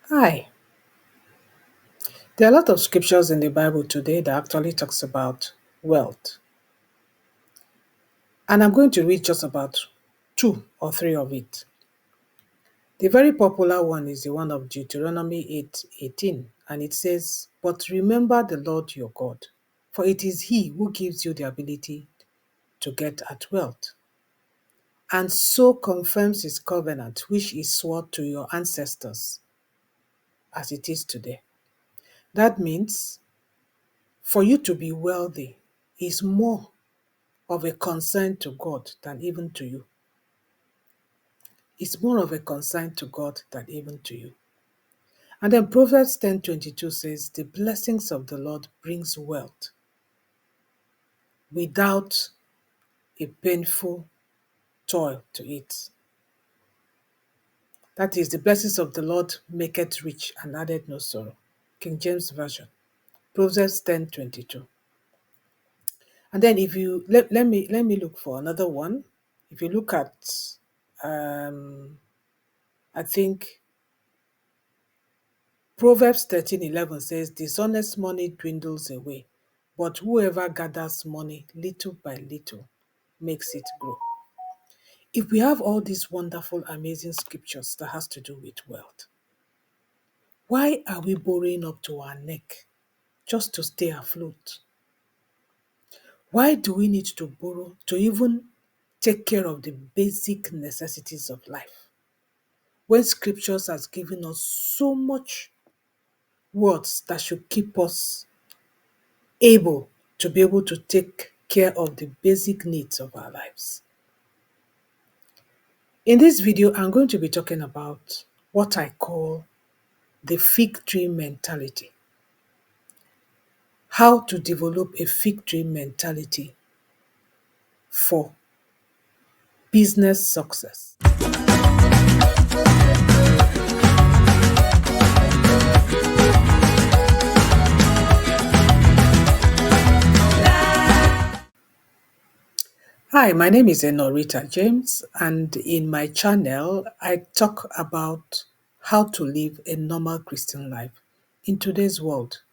Hi. There are a lot of scriptures in the Bible today that actually talks about wealth. And I'm going to read just about two or three of it. The very popular one is the one of Deuteronomy 8:18, and it says, "But remember the Lord your God, for it is He who gives you the ability to get at wealth, and so confirms His covenant, which He swore to your ancestors as it is today." That means for you to be wealthy is more of a concern to God than even to you. It's more of a concern to God than even to you. And then Proverbs 10:22 says, "The blessings of the Lord brings wealth without a painful toil to it." That is, the blessings of the Lord maketh rich and addeth no sorrow. King James Version. Proverbs 10:22. And then if you let me look for another one. If you look at I think Proverbs 13:11 says, "Dishonest money dwindles away, but whoever gathers money little by little makes it grow." If we have all these wonderful, amazing scriptures that has to do with wealth, why are we borrowing up to our neck just to stay afloat? Why do we need to borrow to even take care of the basic necessities of life? When scriptures has given us so much words that should keep us able to be able to take care of the basic needs of our lives. In this video, I'm going to be talking about what I call the fig tree mentality. How to develop a fig tree mentality for business success. Hi, my name is Enorita James, and in my channel, I talk about how to live a normal Christian life in today's world.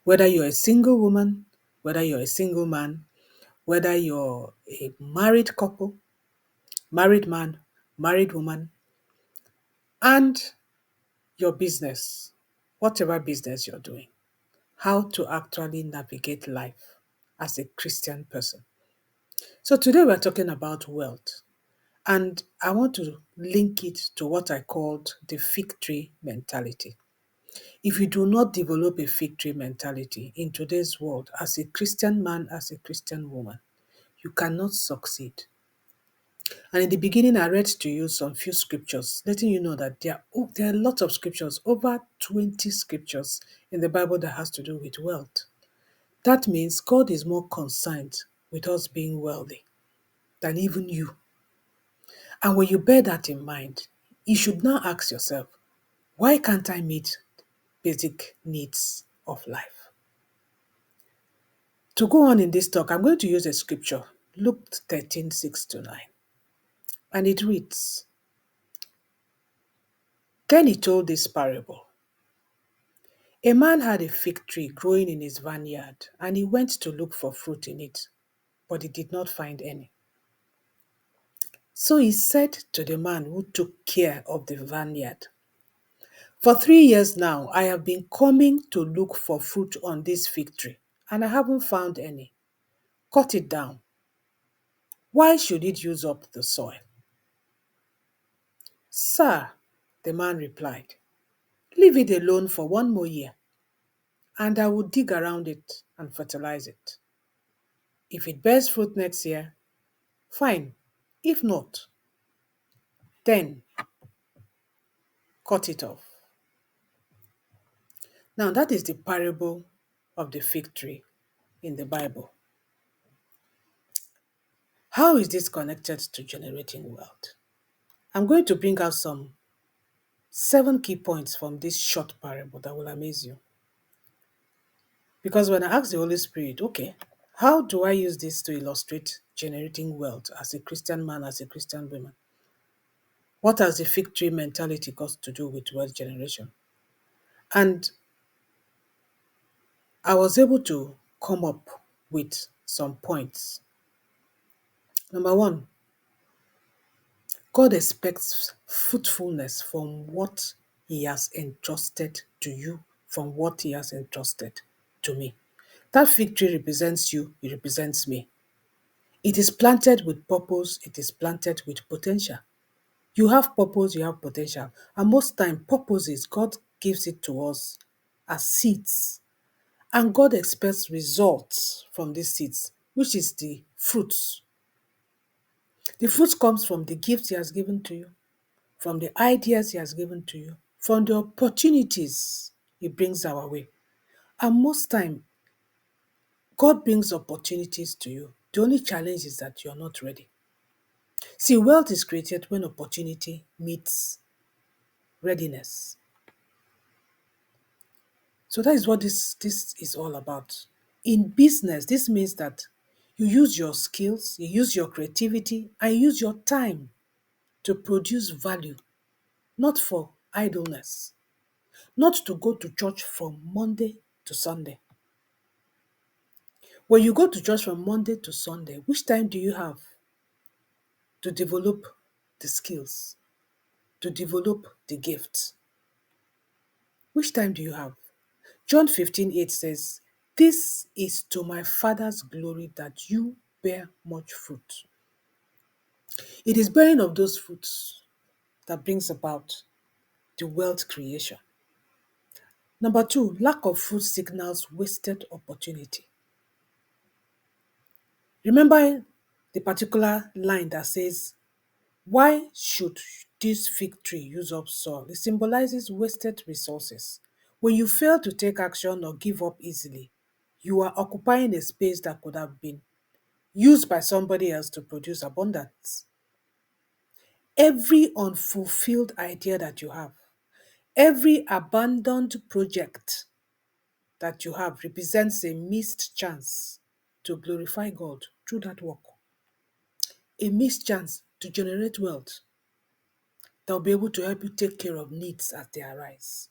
Whether you're a single woman, whether you're a single man, whether you're a married couple, married man, married woman, and your business, whatever business you're doing, how to actually navigate life as a Christian person. So today we're talking about wealth, and I want to link it to what I called the fig tree mentality. If you do not develop a fig tree mentality in today's world as a Christian man, as a Christian woman, you cannot succeed. And in the beginning, I read to you some few scriptures, letting you know that there are a lot of scriptures, over 20 scriptures in the Bible that has to do with wealth. That means God is more concerned with us being wealthy than even you. And when you bear that in mind, you should now ask yourself, why can't I meet basic needs of life? To go on in this talk, I'm going to use a scripture, Luke 13:6-9. And it reads, "Then he told this parable. A man had a fig tree growing in his vineyard, and he went to look for fruit in it, but he did not find any. So he said to the man who took care of the vineyard, 'For 3 years now, I have been coming to look for fruit on this fig tree, and I haven't found any. Cut it down. Why should it use up the soil?' 'Sir,' the man replied, 'leave it alone for 1 more year, and I will dig around it and fertilize it. If it bears fruit next year, fine. If not, then cut it off.'" Now, that is the parable of the fig tree in the Bible. How is this connected to generating wealth? I'm going to bring out some 7 key points from this short parable that will amaze you. Because when I asked the Holy Spirit, okay, how do I use this to illustrate generating wealth as a Christian man, as a Christian woman? What has the fig tree mentality got to do with wealth generation? And I was able to come up with some points. Number one, God expects fruitfulness from what He has entrusted to you, from what He has entrusted to me. That fig tree represents you, it represents me. It is planted with purpose, it is planted with potential. You have purpose, you have potential. And most time, purposes, God gives it to us as seeds. And God expects results from these seeds, which is the fruits. The fruits comes from the gifts He has given to you, from the ideas He has given to you, from the opportunities He brings our way. And most time, God brings opportunities to you. The only challenge is that you're not ready. See, wealth is created when opportunity meets readiness. So that is what this is all about. In business, this means that you use your skills, you use your creativity, and you use your time to produce value, not for idleness, not to go to church from Monday to Sunday. When you go to church from Monday to Sunday, which time do you have to develop the skills, to develop the gifts? Which time do you have? John 15:8 says, "This is to my Father's glory that you bear much fruit." It is bearing of those fruits that brings about the wealth creation. Number two, lack of fruit signals wasted opportunity. Remember the particular line that says, "Why should this fig tree use up soil?" It symbolizes wasted resources. When you fail to take action or give up easily, you are occupying a space that could have been used by somebody else to produce abundance. Every unfulfilled idea that you have, every abandoned project that you have represents a missed chance to glorify God through that work, a missed chance to generate wealth that will be able to help you take care of needs as they arise.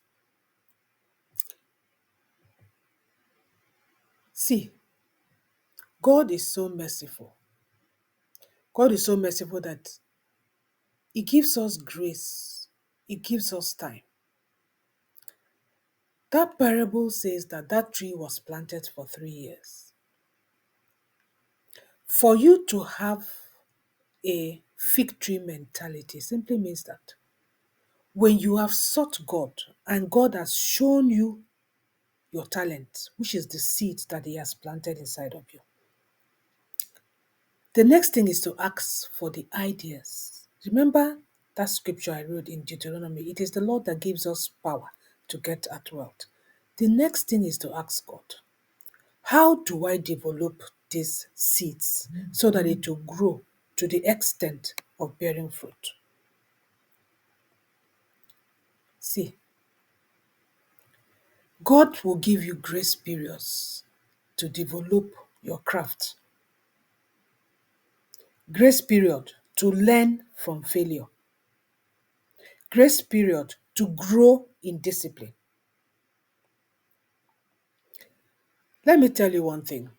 See, God is so merciful. God is so merciful that He gives us grace, He gives us time. That parable says that that tree was planted for 3 years. For you to have a fig tree mentality simply means that when you have sought God and God has shown you your talent, which is the seed that He has planted inside of you, the next thing is to ask for the ideas. Remember that scripture I wrote in Deuteronomy, it is the Lord that gives us power to get at wealth. The next thing is to ask God, how do I develop these seeds so that it will grow to the extent of bearing fruit? See, God will give you grace periods to develop your craft, grace period to learn from failure, grace period to grow in discipline. Let me tell you one thing.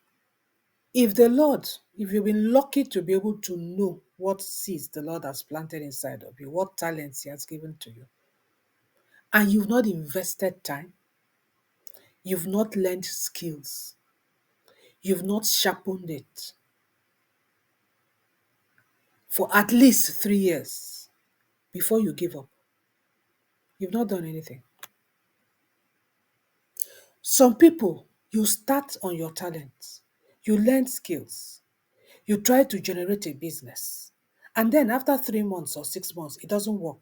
If you've been lucky to be able to know what seeds the Lord has planted inside of you, what talents He has given to you, and you've not invested time, you've not learned skills, you've not sharpened it for at least 3 years before you give up, you've not done anything. Some people, you start on your talents, you learn skills, you try to generate a business, and then after 3 months or 6 months, it doesn't work.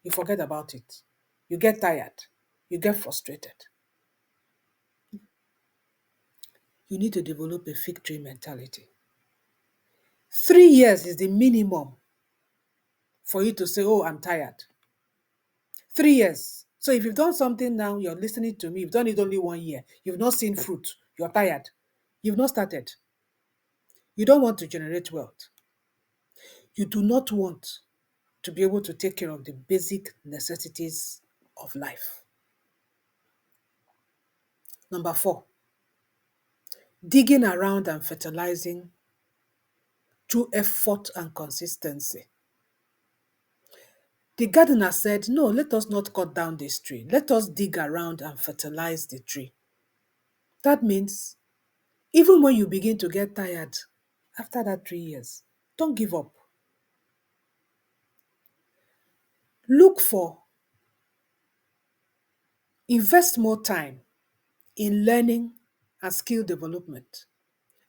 You forget about it. You get tired. You get frustrated. You need to develop a fig tree mentality. 3 years is the minimum for you to say, "Oh, I'm tired." 3 years. So if you've done something now, you're listening to me, you've done it only 1 year, you've not seen fruit, you're tired, you've not started. You don't want to generate wealth. You do not want to be able to take care of the basic necessities of life. Number four, digging around and fertilizing through effort and consistency. The gardener said, no, let us not cut down this tree. Let us dig around and fertilize the tree. That means even when you begin to get tired after that 3 years, don't give up. Look for, invest more time in learning and skill development.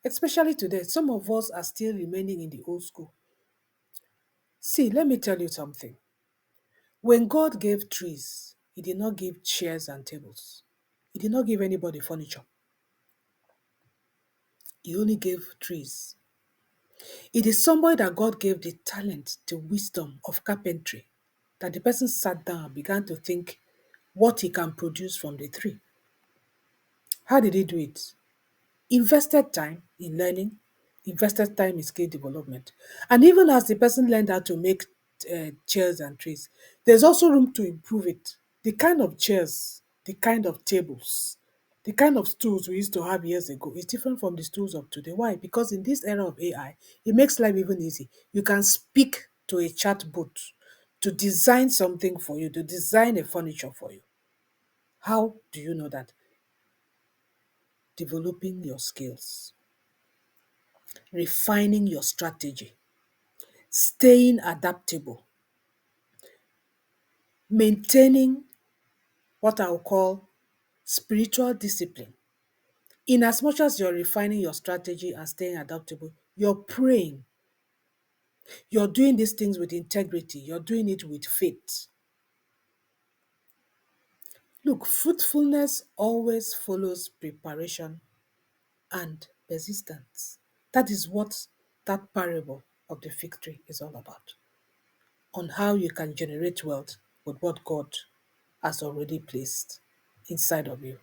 Especially today, some of us are still remaining in the old school. See, let me tell you something. When God gave trees, He did not give chairs and tables. He did not give anybody furniture. He only gave trees. It is somebody that God gave the talent, the wisdom of carpentry, that the person sat down and began to think what he can produce from the tree. How did he do it? Invested time in learning, invested time in skill development. And even as the person learned how to make chairs and trees, there's also room to improve it. The kind of chairs, the kind of tables, the kind of stools we used to have years ago is different from the stools of today. Why? Because in this era of AI, it makes life even easy. You can speak to a chatbot to design something for you, to design a furniture for you. How do you know that? Developing your skills, refining your strategy, staying adaptable, maintaining what I'll call spiritual discipline. In as much as you're refining your strategy and staying adaptable, you're praying. You're doing these things with integrity. You're doing it with faith. Look, fruitfulness always follows preparation and persistence. That is what that parable of the fig tree is all about. On how you can generate wealth with what God has already placed inside of you.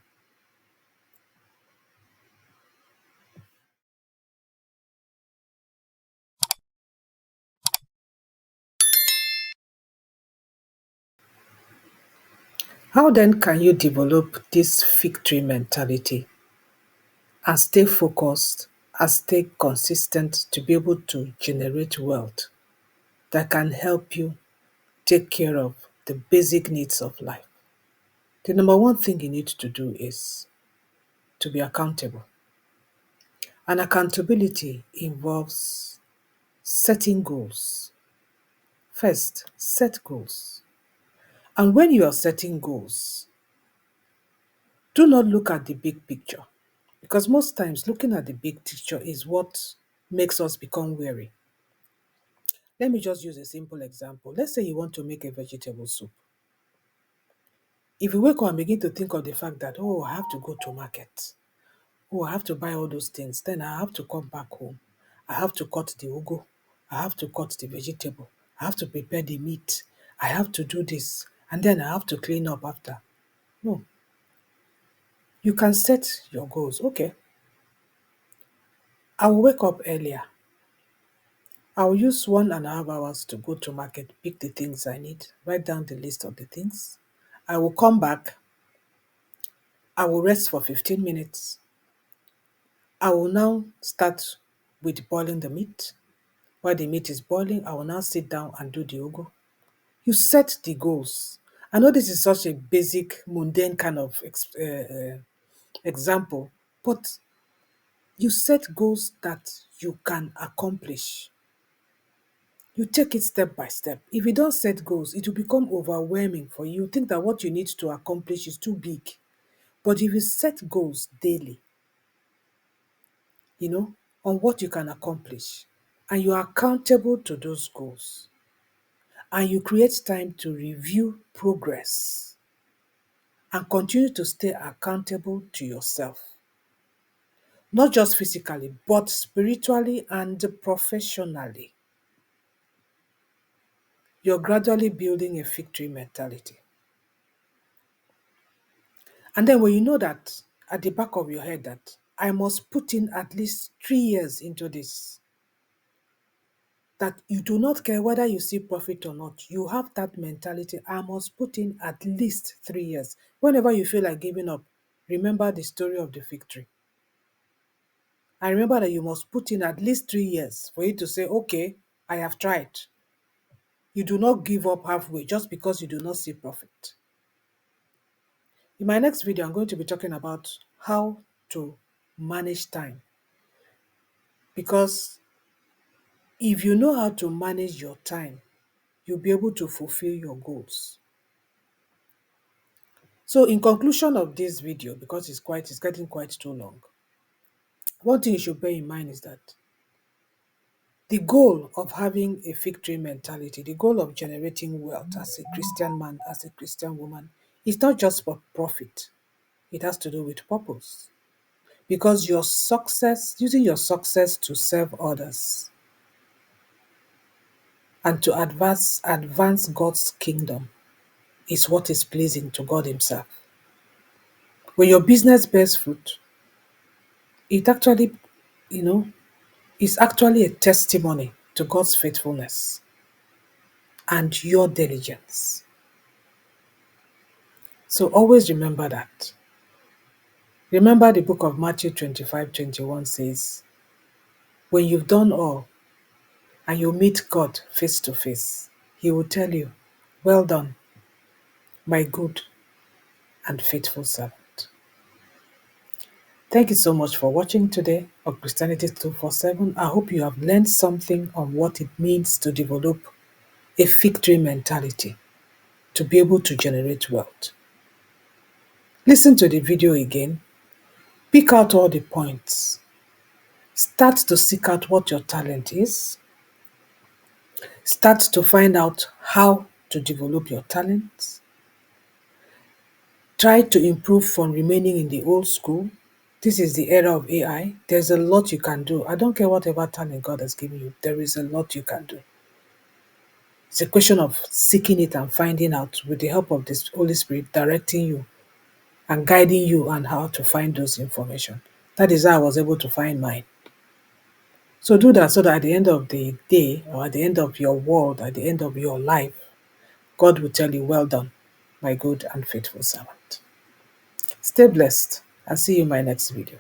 How then can you develop this fig tree mentality and stay focused and stay consistent to be able to generate wealth that can help you take care of the basic needs of life? The number one thing you need to do is to be accountable. And accountability involves setting goals. First, set goals. And when you are setting goals, do not look at the big picture, because most times looking at the big picture is what makes us become weary. Let me just use a simple example. Let's say you want to make a vegetable soup. If you wake up and begin to think of the fact that, oh, I have to go to market, oh, I have to buy all those things, then I have to come back home. I have to cut the ugu. I have to cut the vegetable. I have to prepare the meat. I have to do this. And then I have to clean up after. No, you can set your goals. Okay, I will wake up earlier. I will use 1.5 hours to go to market, pick the things I need, write down the list of the things. I will come back. I will rest for 15 minutes. I will now start with boiling the meat. While the meat is boiling, I will now sit down and do the ugu. You set the goals. I know this is such a basic, mundane kind of example, but you set goals that you can accomplish. You take it step by step. If you don't set goals, it will become overwhelming for you. You think that what you need to accomplish is too big. But if you set goals daily, you know, on what you can accomplish, and you are accountable to those goals, and you create time to review progress and continue to stay accountable to yourself, not just physically, but spiritually and professionally, you're gradually building a victory mentality. And then when you know that at the back of your head that I must put in at least 3 years into this, that you do not care whether you see profit or not, you have that mentality, I must put in at least 3 years. Whenever you feel like giving up, remember the story of the victory. And remember that you must put in at least 3 years for you to say, okay, I have tried. You do not give up halfway just because you do not see profit. In my next video, I'm going to be talking about how to manage time. Because if you know how to manage your time, you'll be able to fulfill your goals. So in conclusion of this video, because it's getting quite too long, one thing you should bear in mind is that the goal of having a victory mentality, the goal of generating wealth as a Christian man, as a Christian woman, is not just for profit. It has to do with purpose. Because your success, using your success to serve others and to advance God's kingdom is what is pleasing to God Himself. When your business bears fruit, it actually, you know, is actually a testimony to God's faithfulness and your diligence. So always remember that. Remember the book of Matthew 25:21 says, when you've done all and you meet God face to face, He will tell you, well done, my good and faithful servant. Thank you so much for watching today on Christianity 247. I hope you have learned something on what it means to develop a victory mentality to be able to generate wealth. Listen to the video again, pick out all the points, start to seek out what your talent is, start to find out how to develop your talents, try to improve from remaining in the old school. This is the era of AI. There's a lot you can do. I don't care whatever talent God has given you, there is a lot you can do. It's a question of seeking it and finding out with the help of this Holy Spirit directing you and guiding you on how to find those information. That is how I was able to find mine. So do that so that at the end of the day, or at the end of your world, at the end of your life, God will tell you, well done, my good and faithful servant. Stay blessed and see you in my next video.